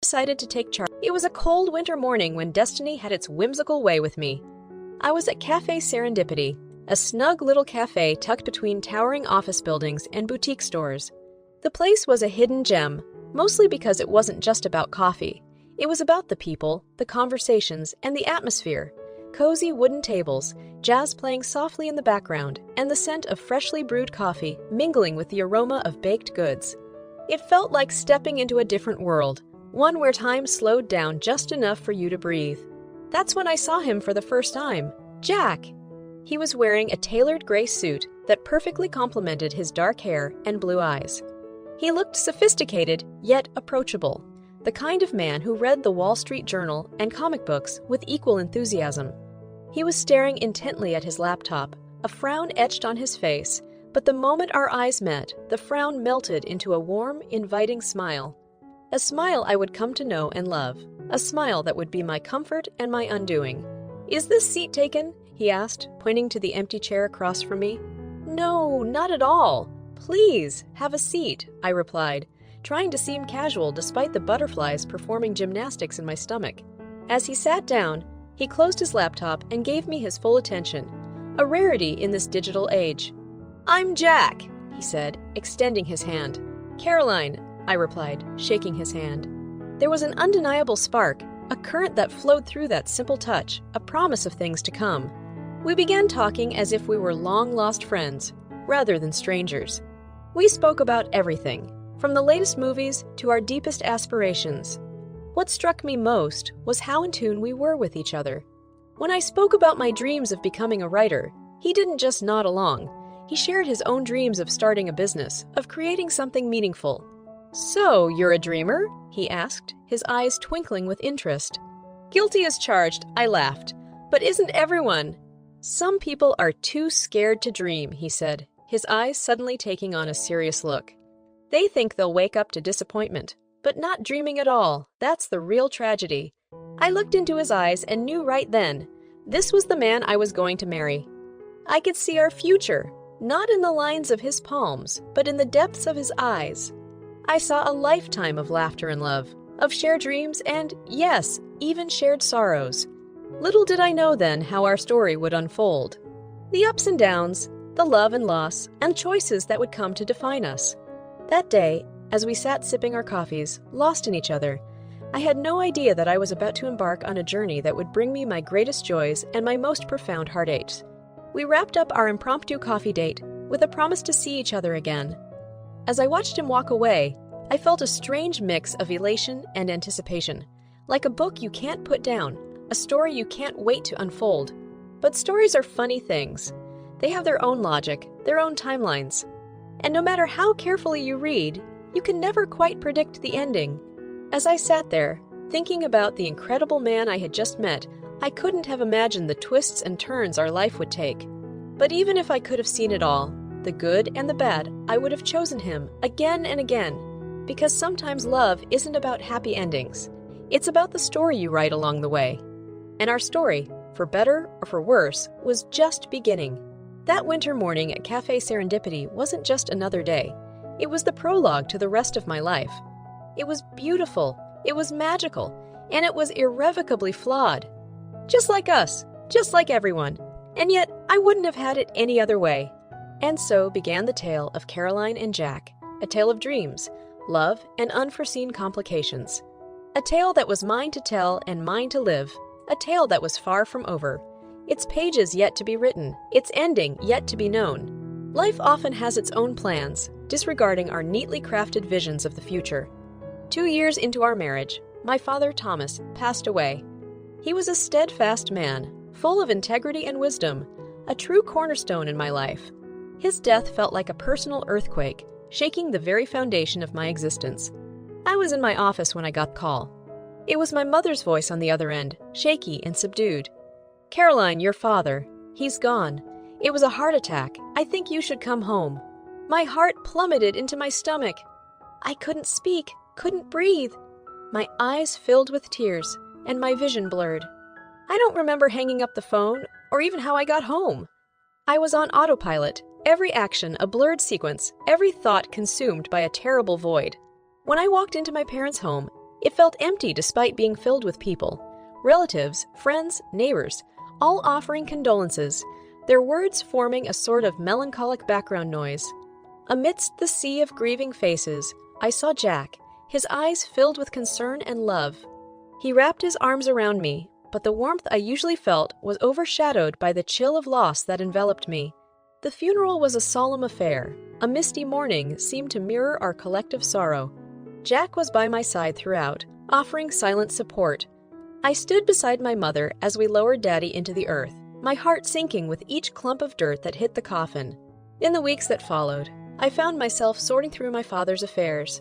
decided to take charge. It was a cold winter morning when destiny had its whimsical way with me. I was at Cafe Serendipity, a snug little cafe tucked between towering office buildings and boutique stores. The place was a hidden gem, mostly because it wasn't just about coffee. It was about the people, the conversations, and the atmosphere. Cozy wooden tables, jazz playing softly in the background, and the scent of freshly brewed coffee mingling with the aroma of baked goods. It felt like stepping into a different world, one where time slowed down just enough for you to breathe. That's when I saw him for the first time, Jack. He was wearing a tailored gray suit that perfectly complemented his dark hair and blue eyes. He looked sophisticated, yet approachable, the kind of man who read the Wall Street Journal and comic books with equal enthusiasm. He was staring intently at his laptop, a frown etched on his face, but the moment our eyes met, the frown melted into a warm, inviting smile. A smile I would come to know and love, a smile that would be my comfort and my undoing. "Is this seat taken?" he asked, pointing to the empty chair across from me. "No, not at all. Please, have a seat," I replied, trying to seem casual despite the butterflies performing gymnastics in my stomach. As he sat down, he closed his laptop and gave me his full attention, a rarity in this digital age. "I'm Jack," he said, extending his hand. "Caroline," I replied, shaking his hand. There was an undeniable spark, a current that flowed through that simple touch, a promise of things to come. We began talking as if we were long-lost friends, rather than strangers. We spoke about everything, from the latest movies to our deepest aspirations. What struck me most was how in tune we were with each other. When I spoke about my dreams of becoming a writer, he didn't just nod along. He shared his own dreams of starting a business, of creating something meaningful. "So, you're a dreamer?" he asked, his eyes twinkling with interest. "Guilty as charged," I laughed. "But isn't everyone?" "Some people are too scared to dream," he said, his eyes suddenly taking on a serious look. "They think they'll wake up to disappointment, but not dreaming at all. That's the real tragedy." I looked into his eyes and knew right then, this was the man I was going to marry. I could see our future, not in the lines of his palms, but in the depths of his eyes. I saw a lifetime of laughter and love, of shared dreams and, yes, even shared sorrows. Little did I know then how our story would unfold. The ups and downs, the love and loss, and choices that would come to define us. That day, as we sat sipping our coffees, lost in each other, I had no idea that I was about to embark on a journey that would bring me my greatest joys and my most profound heartaches. We wrapped up our impromptu coffee date with a promise to see each other again. As I watched him walk away, I felt a strange mix of elation and anticipation, like a book you can't put down, a story you can't wait to unfold. But stories are funny things. They have their own logic, their own timelines. And no matter how carefully you read, you can never quite predict the ending. As I sat there, thinking about the incredible man I had just met, I couldn't have imagined the twists and turns our life would take. But even if I could have seen it all, the good and the bad, I would have chosen him again and again. Because sometimes love isn't about happy endings. It's about the story you write along the way. And our story, for better or for worse, was just beginning. That winter morning at Cafe Serendipity wasn't just another day. It was the prologue to the rest of my life. It was beautiful, it was magical, and it was irrevocably flawed. Just like us, just like everyone. And yet, I wouldn't have had it any other way. And so began the tale of Caroline and Jack, a tale of dreams, love, and unforeseen complications. A tale that was mine to tell and mine to live, a tale that was far from over. Its pages yet to be written, its ending yet to be known. Life often has its own plans, disregarding our neatly crafted visions of the future. 2 years into our marriage, my father Thomas passed away. He was a steadfast man, full of integrity and wisdom, a true cornerstone in my life. His death felt like a personal earthquake, shaking the very foundation of my existence. I was in my office when I got the call. It was my mother's voice on the other end, shaky and subdued. "Caroline, your father. He's gone. It was a heart attack. I think you should come home." My heart plummeted into my stomach. I couldn't speak, couldn't breathe. My eyes filled with tears, and my vision blurred. I don't remember hanging up the phone, or even how I got home. I was on autopilot, every action a blurred sequence, every thought consumed by a terrible void. When I walked into my parents' home, It felt empty despite being filled with people. Relatives, friends, neighbors, all offering condolences, their words forming a sort of melancholic background noise. Amidst the sea of grieving faces, I saw Jack, his eyes filled with concern and love. He wrapped his arms around me, but the warmth I usually felt was overshadowed by the chill of loss that enveloped me. The funeral was a solemn affair. A misty mourning seemed to mirror our collective sorrow. Jack was by my side throughout, offering silent support. I stood beside my mother as we lowered Daddy into the earth, my heart sinking with each clump of dirt that hit the coffin. In the weeks that followed, I found myself sorting through my father's affairs.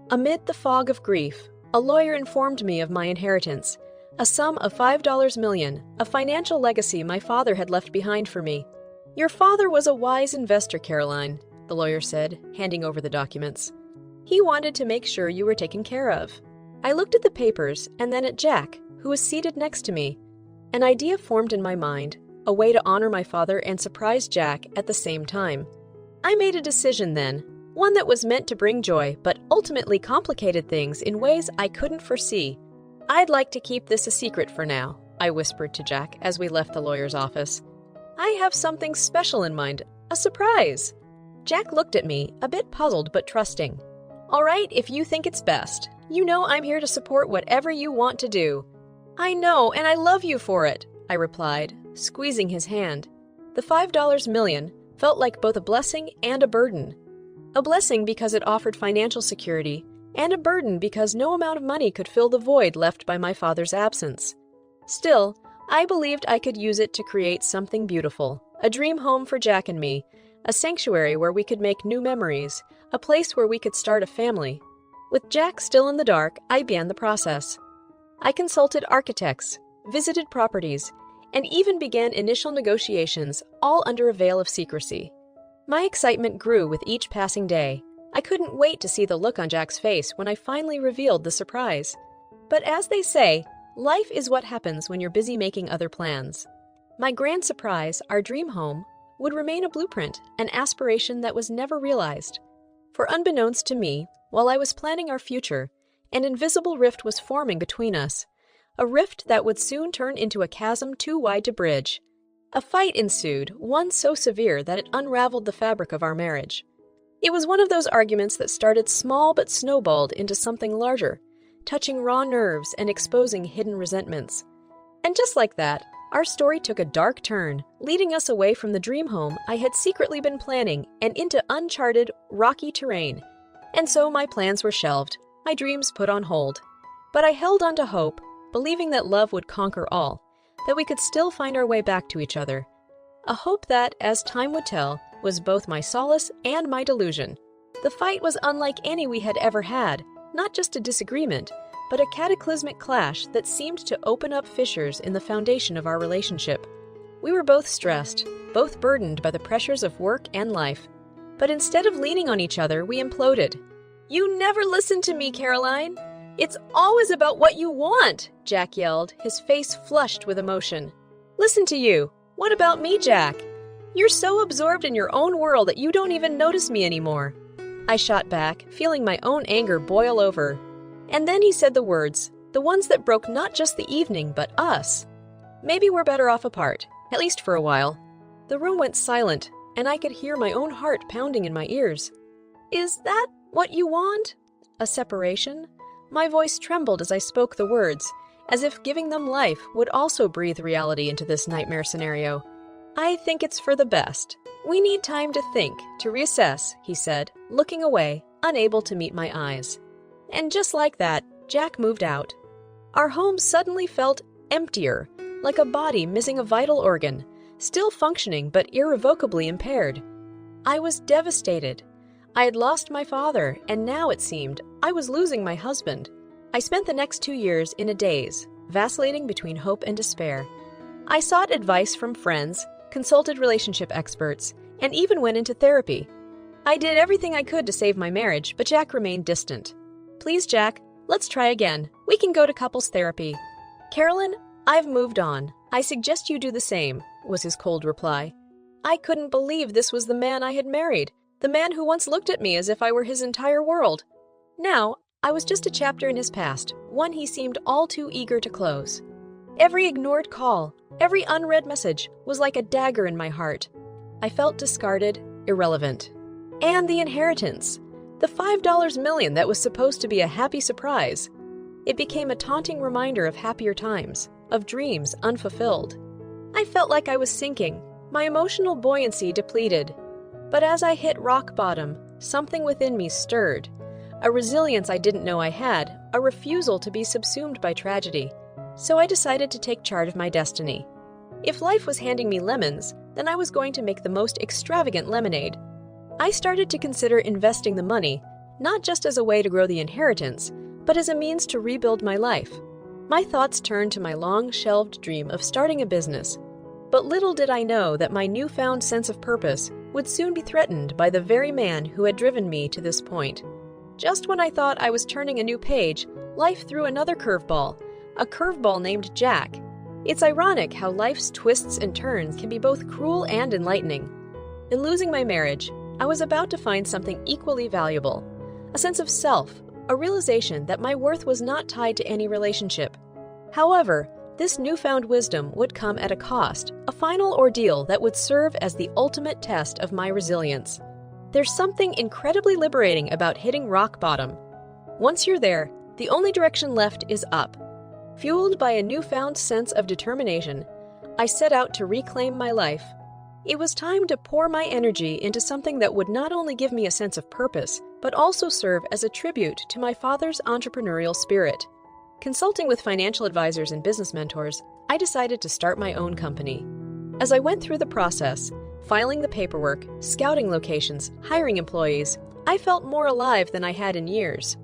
Amid the fog of grief, a lawyer informed me of my inheritance, a sum of $5 million, a financial legacy my father had left behind for me. "Your father was a wise investor, Caroline," the lawyer said, handing over the documents. "He wanted to make sure you were taken care of." I looked at the papers and then at Jack, who was seated next to me. An idea formed in my mind, a way to honor my father and surprise Jack at the same time. I made a decision then, one that was meant to bring joy but ultimately complicated things in ways I couldn't foresee. "I'd like to keep this a secret for now," I whispered to Jack as we left the lawyer's office. "I have something special in mind, a surprise." Jack looked at me, a bit puzzled but trusting. "All right, if you think it's best. You know I'm here to support whatever you want to do." "I know, and I love you for it," I replied, squeezing his hand. The $5 million felt like both a blessing and a burden. A blessing because it offered financial security, and a burden because no amount of money could fill the void left by my father's absence. Still, I believed I could use it to create something beautiful, a dream home for Jack and me, a sanctuary where we could make new memories, a place where we could start a family. With Jack still in the dark, I began the process. I consulted architects, visited properties, and even began initial negotiations, all under a veil of secrecy. My excitement grew with each passing day. I couldn't wait to see the look on Jack's face when I finally revealed the surprise. But as they say, life is what happens when you're busy making other plans. My grand surprise, our dream home, would remain a blueprint, an aspiration that was never realized. For unbeknownst to me, while I was planning our future, an invisible rift was forming between us, a rift that would soon turn into a chasm too wide to bridge. A fight ensued, one so severe that it unraveled the fabric of our marriage. It was one of those arguments that started small but snowballed into something larger, touching raw nerves and exposing hidden resentments. And just like that, our story took a dark turn, leading us away from the dream home I had secretly been planning and into uncharted, rocky terrain. And so my plans were shelved, my dreams put on hold. But I held on to hope, believing that love would conquer all, that we could still find our way back to each other. A hope that, as time would tell, was both my solace and my delusion. The fight was unlike any we had ever had, not just a disagreement, but a cataclysmic clash that seemed to open up fissures in the foundation of our relationship. We were both stressed, both burdened by the pressures of work and life. But instead of leaning on each other, we imploded. "You never listen to me, Caroline! It's always about what you want!" Jack yelled, his face flushed with emotion. "Listen to you! What about me, Jack? You're so absorbed in your own world that you don't even notice me anymore." I shot back, feeling my own anger boil over. And then he said the words, the ones that broke not just the evening, but us. "Maybe we're better off apart, at least for a while." The room went silent, and I could hear my own heart pounding in my ears. "Is that what you want? A separation?" My voice trembled as I spoke the words, as if giving them life would also breathe reality into this nightmare scenario. "I think it's for the best. We need time to think, to reassess," he said, looking away, unable to meet my eyes. And just like that, Jack moved out. Our home suddenly felt emptier, like a body missing a vital organ, still functioning but irrevocably impaired. I was devastated. I had lost my father, and now it seemed I was losing my husband. I spent the next 2 years in a daze, vacillating between hope and despair. I sought advice from friends, consulted relationship experts, and even went into therapy. I did everything I could to save my marriage, but Jack remained distant. "Please, Jack, let's try again. We can go to couples therapy." "Carolyn, I've moved on. I suggest you do the same," was his cold reply. I couldn't believe this was the man I had married, the man who once looked at me as if I were his entire world. Now, I was just a chapter in his past, one he seemed all too eager to close. Every ignored call, every unread message was like a dagger in my heart. I felt discarded, irrelevant. And the inheritance, the $5 million that was supposed to be a happy surprise. It became a taunting reminder of happier times, of dreams unfulfilled. I felt like I was sinking, my emotional buoyancy depleted. But as I hit rock bottom, something within me stirred. A resilience I didn't know I had, a refusal to be subsumed by tragedy. So I decided to take charge of my destiny. If life was handing me lemons, then I was going to make the most extravagant lemonade. I started to consider investing the money, not just as a way to grow the inheritance, but as a means to rebuild my life. My thoughts turned to my long-shelved dream of starting a business. But little did I know that my newfound sense of purpose would soon be threatened by the very man who had driven me to this point. Just when I thought I was turning a new page, life threw another curveball, a curveball named Jack. It's ironic how life's twists and turns can be both cruel and enlightening. In losing my marriage, I was about to find something equally valuable, a sense of self, a realization that my worth was not tied to any relationship. However, this newfound wisdom would come at a cost, a final ordeal that would serve as the ultimate test of my resilience. There's something incredibly liberating about hitting rock bottom. Once you're there, the only direction left is up. Fueled by a newfound sense of determination, I set out to reclaim my life. It was time to pour my energy into something that would not only give me a sense of purpose, but also serve as a tribute to my father's entrepreneurial spirit. Consulting with financial advisors and business mentors, I decided to start my own company. As I went through the process, filing the paperwork, scouting locations, hiring employees, I felt more alive than I had in years.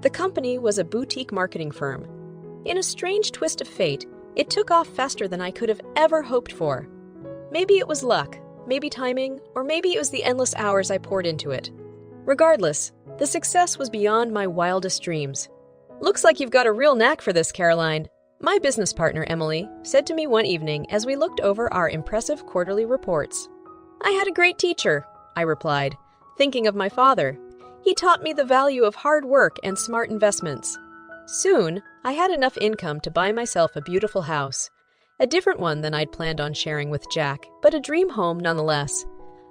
The company was a boutique marketing firm. In a strange twist of fate, it took off faster than I could have ever hoped for. Maybe it was luck, maybe timing, or maybe it was the endless hours I poured into it. Regardless, the success was beyond my wildest dreams. "Looks like you've got a real knack for this, Caroline," my business partner, Emily, said to me one evening as we looked over our impressive quarterly reports. "I had a great teacher," I replied, thinking of my father. "He taught me the value of hard work and smart investments." Soon, I had enough income to buy myself a beautiful house. A different one than I'd planned on sharing with Jack, but a dream home nonetheless.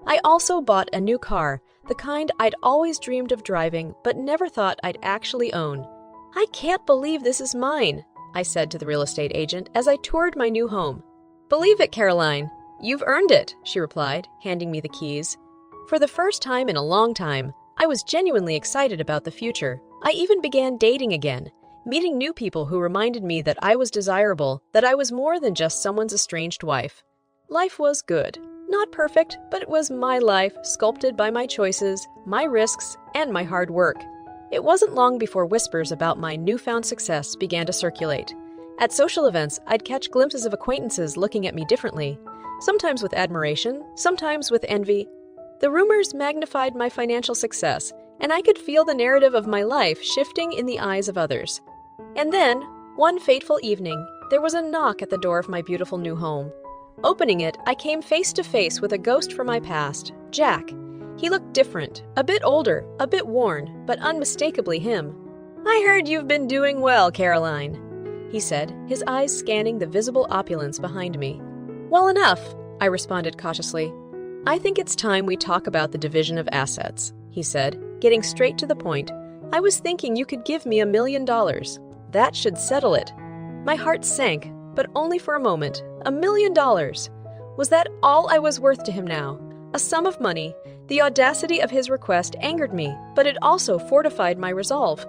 I also bought a new car, the kind I'd always dreamed of driving but never thought I'd actually own. "I can't believe this is mine," I said to the real estate agent as I toured my new home. "Believe it, Caroline. You've earned it," she replied, handing me the keys. For the first time in a long time, I was genuinely excited about the future. I even began dating again, meeting new people who reminded me that I was desirable, that I was more than just someone's estranged wife. Life was good. Not perfect, but it was my life, sculpted by my choices, my risks, and my hard work. It wasn't long before whispers about my newfound success began to circulate. At social events, I'd catch glimpses of acquaintances looking at me differently, sometimes with admiration, sometimes with envy. The rumors magnified my financial success, and I could feel the narrative of my life shifting in the eyes of others. And then, one fateful evening, there was a knock at the door of my beautiful new home. Opening it, I came face to face with a ghost from my past, Jack. He looked different, a bit older, a bit worn, but unmistakably him. "I heard you've been doing well, Caroline," he said, his eyes scanning the visible opulence behind me. "Well enough," I responded cautiously. "I think it's time we talk about the division of assets," he said, getting straight to the point. "I was thinking you could give me $1 million. That should settle it." My heart sank, but only for a moment. $1 million! Was that all I was worth to him now? A sum of money. The audacity of his request angered me, but it also fortified my resolve.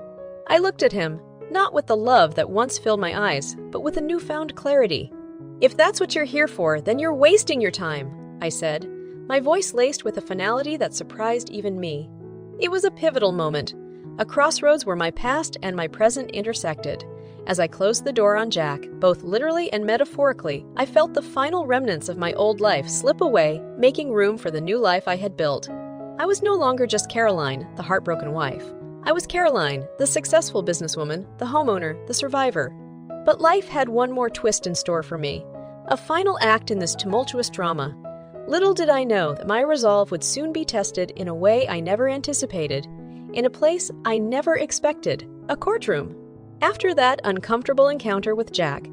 I looked at him, not with the love that once filled my eyes, but with a newfound clarity. "If that's what you're here for, then you're wasting your time," I said, my voice laced with a finality that surprised even me. It was a pivotal moment, a crossroads where my past and my present intersected. As I closed the door on Jack, both literally and metaphorically, I felt the final remnants of my old life slip away, making room for the new life I had built. I was no longer just Caroline, the heartbroken wife. I was Caroline, the successful businesswoman, the homeowner, the survivor. But life had one more twist in store for me, a final act in this tumultuous drama. Little did I know that my resolve would soon be tested in a way I never anticipated. in a place I never expected, a courtroom. After that uncomfortable encounter with Jack,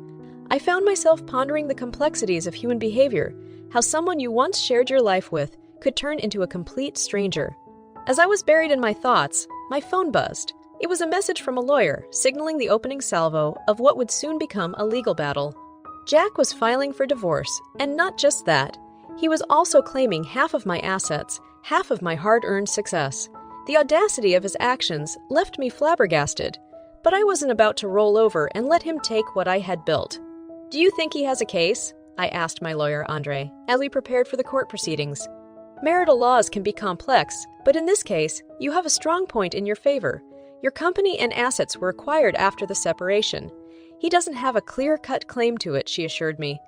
I found myself pondering the complexities of human behavior, how someone you once shared your life with could turn into a complete stranger. As I was buried in my thoughts, my phone buzzed. It was a message from a lawyer, signaling the opening salvo of what would soon become a legal battle. Jack was filing for divorce, and not just that. He was also claiming half of my assets, half of my hard-earned success. The audacity of his actions left me flabbergasted, but I wasn't about to roll over and let him take what I had built. "Do you think he has a case?" I asked my lawyer, Andre, as we prepared for the court proceedings. "Marital laws can be complex, but in this case, you have a strong point in your favor. Your company and assets were acquired after the separation. He doesn't have a clear-cut claim to it," she assured me.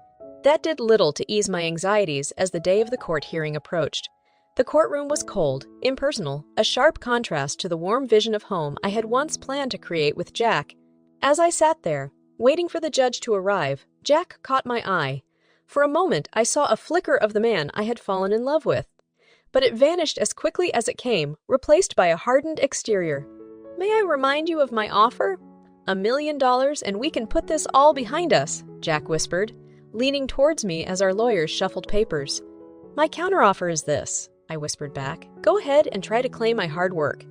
That did little to ease my anxieties as the day of the court hearing approached. The courtroom was cold, impersonal, a sharp contrast to the warm vision of home I had once planned to create with Jack. As I sat there, waiting for the judge to arrive, Jack caught my eye. For a moment, I saw a flicker of the man I had fallen in love with. But it vanished as quickly as it came, replaced by a hardened exterior. "May I remind you of my offer? $1 million and we can put this all behind us," Jack whispered, leaning towards me as our lawyers shuffled papers. "My counteroffer is this," I whispered back. "Go ahead and try to claim my hard work.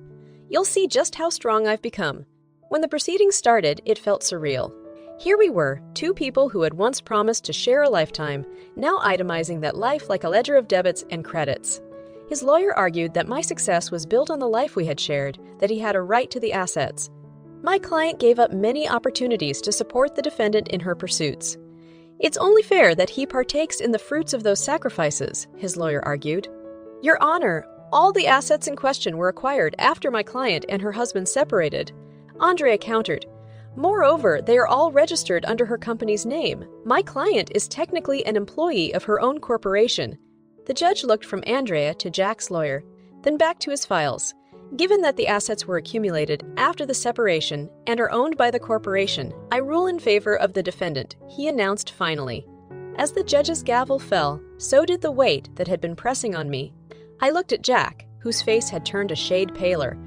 You'll see just how strong I've become." When the proceedings started, it felt surreal. Here we were, two people who had once promised to share a lifetime, now itemizing that life like a ledger of debits and credits. His lawyer argued that my success was built on the life we had shared, that he had a right to the assets. My client gave up many opportunities to support the defendant in her pursuits. "It's only fair that he partakes in the fruits of those sacrifices," his lawyer argued. "Your Honor, all the assets in question were acquired after my client and her husband separated," Andrea countered. "Moreover, they are all registered under her company's name. My client is technically an employee of her own corporation." The judge looked from Andrea to Jack's lawyer, then back to his files. "Given that the assets were accumulated after the separation and are owned by the corporation, I rule in favor of the defendant," he announced finally. As the judge's gavel fell, so did the weight that had been pressing on me. I looked at Jack, whose face had turned a shade paler.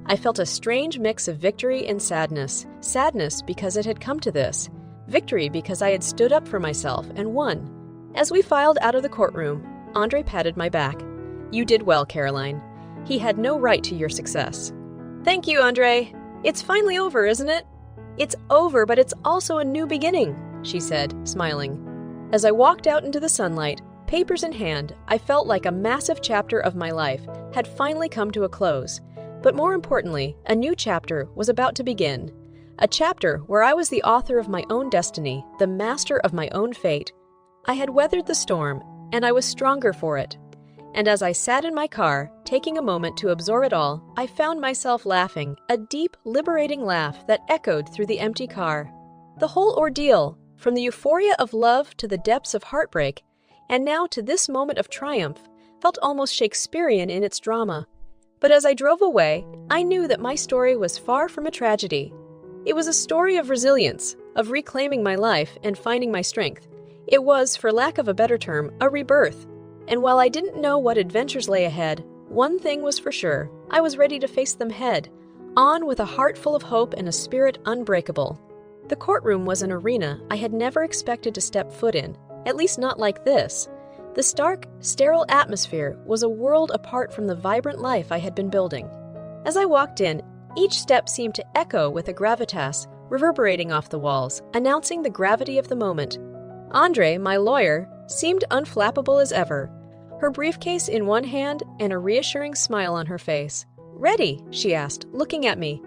I felt a strange mix of victory and sadness. Sadness because it had come to this. Victory because I had stood up for myself and won. As we filed out of the courtroom, Andre patted my back. "You did well, Caroline. He had no right to your success." "Thank you, Andre. It's finally over, isn't it?" "It's over, but it's also a new beginning," she said, smiling. As I walked out into the sunlight, papers in hand, I felt like a massive chapter of my life had finally come to a close. But more importantly, a new chapter was about to begin. A chapter where I was the author of my own destiny, the master of my own fate. I had weathered the storm, and I was stronger for it. And as I sat in my car, taking a moment to absorb it all, I found myself laughing, a deep, liberating laugh that echoed through the empty car. The whole ordeal, from the euphoria of love to the depths of heartbreak, and now to this moment of triumph, felt almost Shakespearean in its drama. But as I drove away, I knew that my story was far from a tragedy. It was a story of resilience, of reclaiming my life and finding my strength. It was, for lack of a better term, a rebirth. And while I didn't know what adventures lay ahead, one thing was for sure: I was ready to face them head, on with a heart full of hope and a spirit unbreakable. The courtroom was an arena I had never expected to step foot in, at least not like this. The stark, sterile atmosphere was a world apart from the vibrant life I had been building. As I walked in, each step seemed to echo with a gravitas, reverberating off the walls, announcing the gravity of the moment. Andre, my lawyer, seemed unflappable as ever, her briefcase in one hand and a reassuring smile on her face. "Ready?" she asked, looking at me.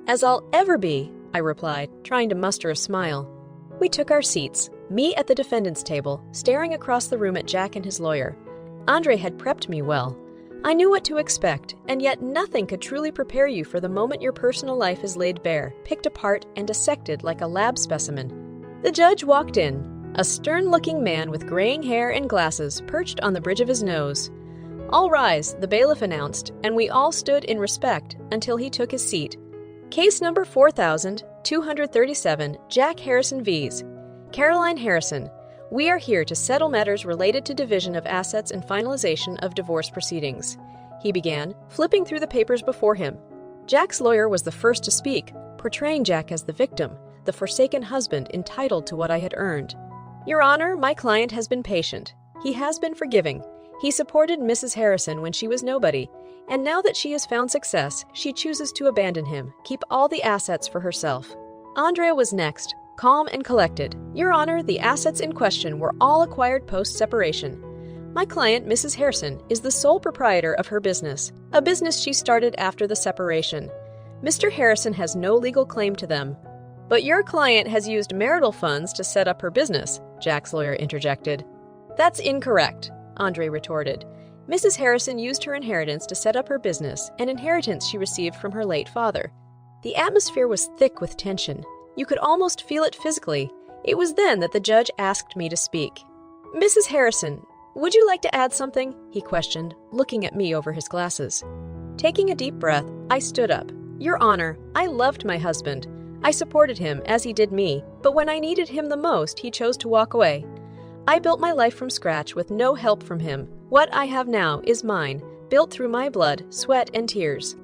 "As I'll ever be," I replied, trying to muster a smile. We took our seats, me at the defendant's table, staring across the room at Jack and his lawyer. Andre had prepped me well. I knew what to expect, and yet nothing could truly prepare you for the moment your personal life is laid bare, picked apart, and dissected like a lab specimen. The judge walked in, a stern-looking man with graying hair and glasses perched on the bridge of his nose. "All rise," the bailiff announced, and we all stood in respect until he took his seat. Case number 4237, Jack Harrison vs. Caroline Harrison. We are here to settle matters related to division of assets and finalization of divorce proceedings," he began, flipping through the papers before him. Jack's lawyer was the first to speak, portraying Jack as the victim, the forsaken husband entitled to what I had earned. "Your Honor, my client has been patient. He has been forgiving. He supported Mrs. Harrison when she was nobody, and now that she has found success, she chooses to abandon him, keep all the assets for herself." Andrea was next, calm and collected. "Your Honor, the assets in question were all acquired post-separation. My client, Mrs. Harrison, is the sole proprietor of her business, a business she started after the separation. Mr. Harrison has no legal claim to them." "But your client has used marital funds to set up her business," Jack's lawyer interjected. "That's incorrect," Andre retorted. "Mrs. Harrison used her inheritance to set up her business, an inheritance she received from her late father." The atmosphere was thick with tension. You could almost feel it physically. It was then that the judge asked me to speak. "Mrs. Harrison, would you like to add something?" he questioned, looking at me over his glasses. Taking a deep breath, I stood up. "Your Honor, I loved my husband. I supported him as he did me, but when I needed him the most, he chose to walk away. I built my life from scratch with no help from him. What I have now is mine, built through my blood, sweat, and tears."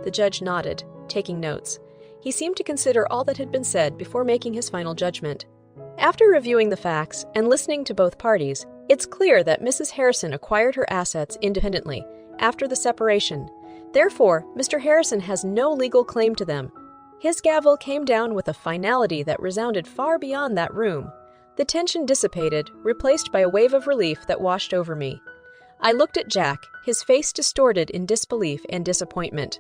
The judge nodded, taking notes. He seemed to consider all that had been said before making his final judgment. After reviewing the facts and listening to both parties, it's clear that Mrs. Harrison acquired her assets independently after the separation. Therefore, Mr. Harrison has no legal claim to them. His gavel came down with a finality that resounded far beyond that room. The tension dissipated, replaced by a wave of relief that washed over me. I looked at Jack, his face distorted in disbelief and disappointment.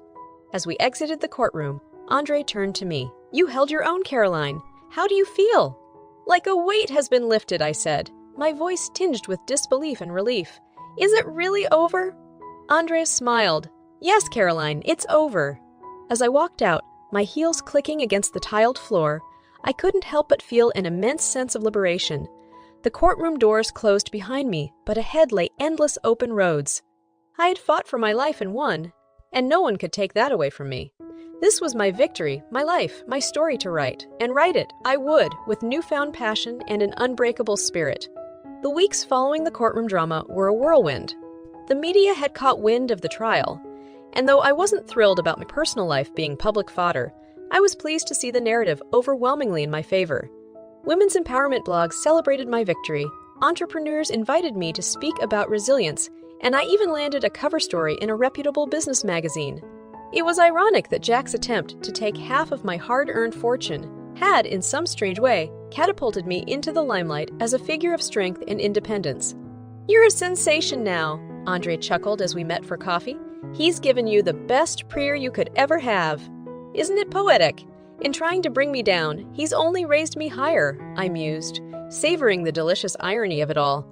As we exited the courtroom, Andre turned to me. "You held your own, Caroline. How do you feel?" "Like a weight has been lifted," I said, my voice tinged with disbelief and relief. "Is it really over?" Andre smiled. "Yes, Caroline, it's over." As I walked out, my heels clicking against the tiled floor, I couldn't help but feel an immense sense of liberation. The courtroom doors closed behind me, but ahead lay endless open roads. I had fought for my life and won, and no one could take that away from me. This was my victory, my life, my story to write, and write it I would, with newfound passion and an unbreakable spirit. The weeks following the courtroom drama were a whirlwind. The media had caught wind of the trial, and though I wasn't thrilled about my personal life being public fodder, I was pleased to see the narrative overwhelmingly in my favor. Women's empowerment blogs celebrated my victory, entrepreneurs invited me to speak about resilience, and I even landed a cover story in a reputable business magazine. It was ironic that Jack's attempt to take half of my hard-earned fortune had, in some strange way, catapulted me into the limelight as a figure of strength and independence. "You're a sensation now," Andre chuckled as we met for coffee. "He's given you the best prayer you could ever have." "Isn't it poetic? In trying to bring me down, he's only raised me higher," I mused, savoring the delicious irony of it all.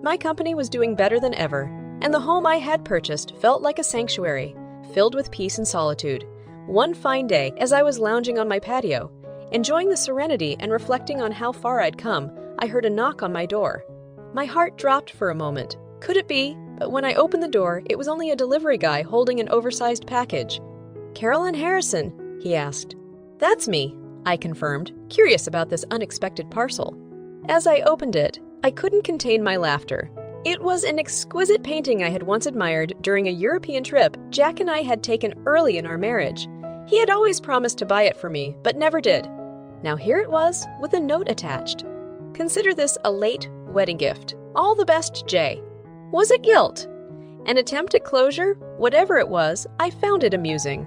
My company was doing better than ever, and the home I had purchased felt like a sanctuary, filled with peace and solitude. One fine day, as I was lounging on my patio, enjoying the serenity and reflecting on how far I'd come, I heard a knock on my door. My heart dropped for a moment. Could it be? But when I opened the door, it was only a delivery guy holding an oversized package. "Caroline Harrison?" he asked. "That's me," I confirmed, curious about this unexpected parcel. As I opened it, I couldn't contain my laughter. It was an exquisite painting I had once admired during a European trip Jack and I had taken early in our marriage. He had always promised to buy it for me, but never did. Now here it was, with a note attached. "Consider this a late wedding gift. All the best, Jay." Was it guilt? An attempt at closure? Whatever it was, I found it amusing.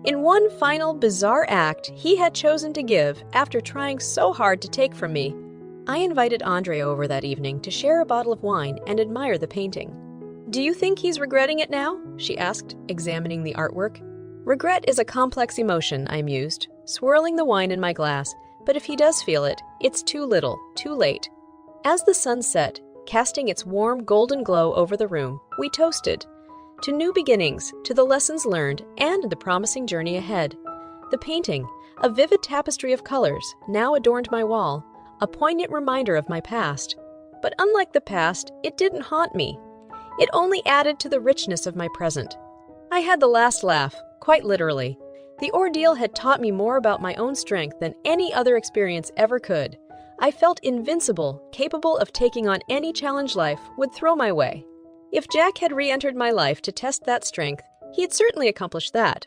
In one final bizarre act he had chosen to give after trying so hard to take from me, I invited Andre over that evening to share a bottle of wine and admire the painting. "Do you think he's regretting it now?" she asked, examining the artwork. "Regret is a complex emotion," I mused, swirling the wine in my glass, but if he does feel it, it's too little, too late. As the sun set, casting its warm golden glow over the room, we toasted. To new beginnings, to the lessons learned, and the promising journey ahead. The painting, a vivid tapestry of colors, now adorned my wall, a poignant reminder of my past. But unlike the past, it didn't haunt me. It only added to the richness of my present. I had the last laugh, quite literally. The ordeal had taught me more about my own strength than any other experience ever could. I felt invincible, capable of taking on any challenge life would throw my way. If Jack had re-entered my life to test that strength, he had certainly accomplished that,